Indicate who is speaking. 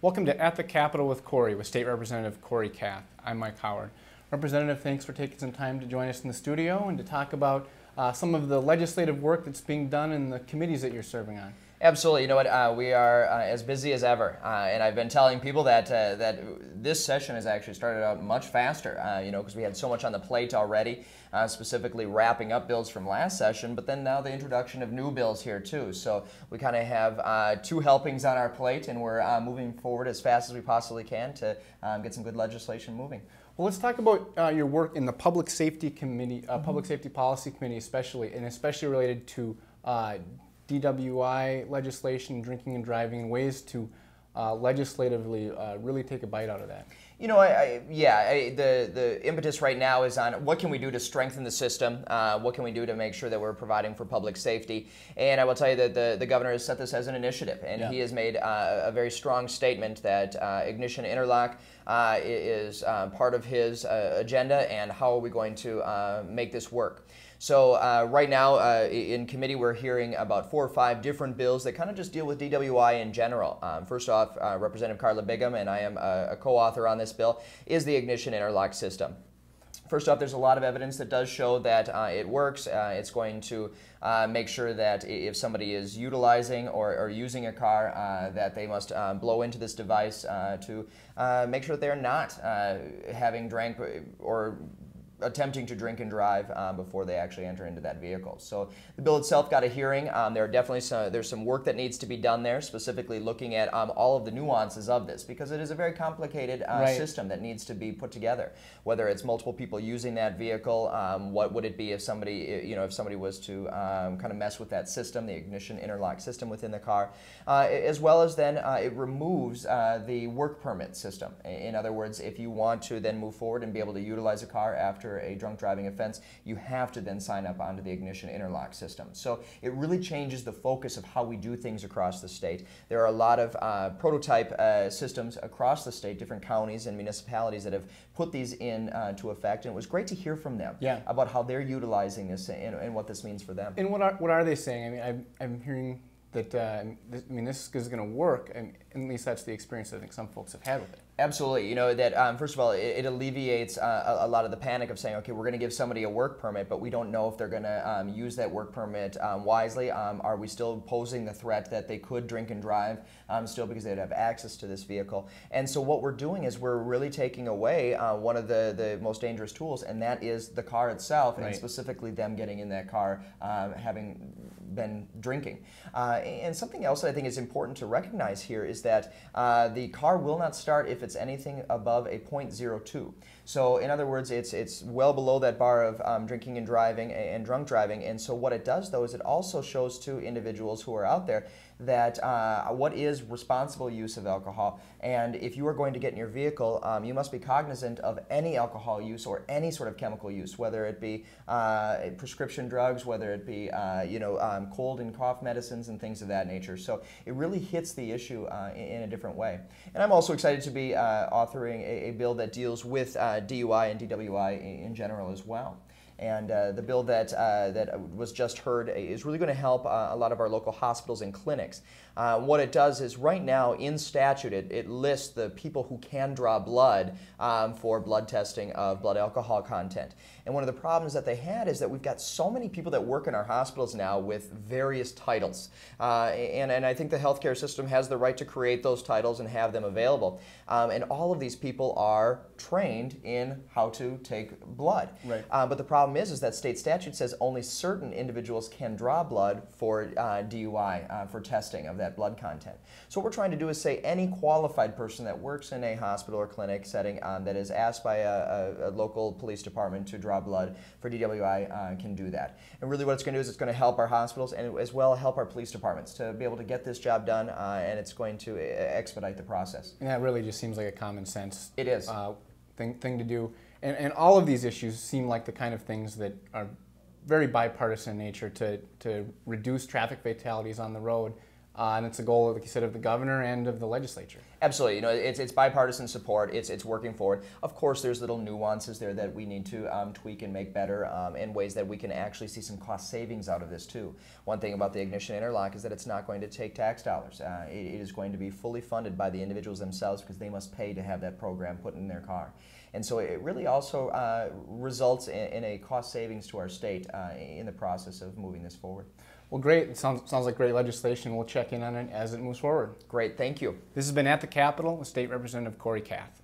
Speaker 1: Welcome to At the Capitol with Kory, with State Representative Kory Kath. I'm Mike Howard. Representative, thanks for taking some time to join us in the studio and to talk about some of the legislative work that's being done in the committees that you're serving on.
Speaker 2: Absolutely. You know what? We are as busy as ever, and I've been telling people that this session has actually started out much faster. Because we had so much on the plate already, specifically wrapping up bills from last session, but then now the introduction of new bills here too. So we kind of have two helpings on our plate, and we're moving forward as fast as we possibly can to get some good legislation moving.
Speaker 1: Well, let's talk about your work in the Public Safety Committee, Public Safety Policy Committee, especially related to DWI legislation, drinking and driving, and ways to legislatively really take a bite out of that.
Speaker 2: You know, the impetus right now is on what can we do to strengthen the system, what can we do to make sure that we're providing for public safety. And I will tell you that the governor has set this as an initiative, and he has made a very strong statement that ignition interlock is part of his agenda, and how are we going to make this work. So right now in committee we're hearing about 4 or 5 different bills that kind of just deal with DWI in general. First off, Representative Carla Bigham, and I am a co-author on this bill, is the ignition interlock system. First off, there's a lot of evidence that does show that it works. It's going to make sure that if somebody is utilizing or using a car, that they must blow into this device to make sure that they're not having drank or attempting to drink and drive before they actually enter into that vehicle. So the bill itself got a hearing. There are definitely there's some work that needs to be done there, specifically looking at all of the nuances of this, because it is a very complicated system that needs to be put together. Whether it's multiple people using that vehicle, what would it be if somebody, if somebody was to kind of mess with that system, the ignition interlock system within the car, as well as then it removes the work permit system. In other words, if you want to then move forward and be able to utilize a car after a drunk driving offense, you have to then sign up onto the ignition interlock system. So it really changes the focus of how we do things across the state. There are a lot of prototype systems across the state, different counties and municipalities that have put these into effect, and it was great to hear from them about how they're utilizing this and what this means for them.
Speaker 1: And what are they saying? I mean, I'm hearing that this is going to work, and at least that's the experience I think some folks have had with it.
Speaker 2: Absolutely. You know, that first of all, it alleviates a lot of the panic of saying, okay, we're going to give somebody a work permit, but we don't know if they're going to use that work permit wisely. Are we still posing the threat that they could drink and drive still because they'd have access to this vehicle? And so what we're doing is we're really taking away one of the most dangerous tools, and that is the car itself, and specifically them getting in that car having been drinking. And something else that I think is important to recognize here is that the car will not start if it's anything above a .02. So in other words, it's well below that bar of drinking and driving and drunk driving. And so what it does though is it also shows to individuals who are out there that what is responsible use of alcohol, and if you are going to get in your vehicle, you must be cognizant of any alcohol use or any sort of chemical use, whether it be prescription drugs, whether it be cold and cough medicines and things of that nature. So it really hits the issue in a different way. And I'm also excited to be authoring a bill that deals with DUI and DWI in general as well. And the bill that was just heard is really going to help a lot of our local hospitals and clinics. What it does is right now in statute it lists the people who can draw blood for blood testing of blood alcohol content. And one of the problems that they had is that we've got so many people that work in our hospitals now with various titles. And I think the healthcare system has the right to create those titles and have them available. And all of these people are trained in how to take blood. But the problem is that state statute says only certain individuals can draw blood for DUI, for testing of that blood content. So what we're trying to do is say any qualified person that works in a hospital or clinic setting that is asked by a local police department to draw blood for DWI can do that. And really what it's going to do is it's going to help our hospitals and as well help our police departments to be able to get this job done, and it's going to expedite the process.
Speaker 1: And that really just seems like a common sense thing to do. And all of these issues seem like the kind of things that are very bipartisan in nature to reduce traffic fatalities on the road. and it's a goal, like you said, of the governor and of the legislature.
Speaker 2: Absolutely. You know, it's bipartisan support. It's working forward. Of course, there's little nuances there that we need to tweak and make better, in ways that we can actually see some cost savings out of this too. One thing about the ignition interlock is that it's not going to take tax dollars. It is going to be fully funded by the individuals themselves because they must pay to have that program put in their car. And so it really also results in a cost savings to our state in the process of moving this forward.
Speaker 1: Well, great. It sounds like great legislation. We'll check in on it as it moves forward.
Speaker 2: Great. Thank you.
Speaker 1: This has been At the Capitol with State Representative Kory Kath.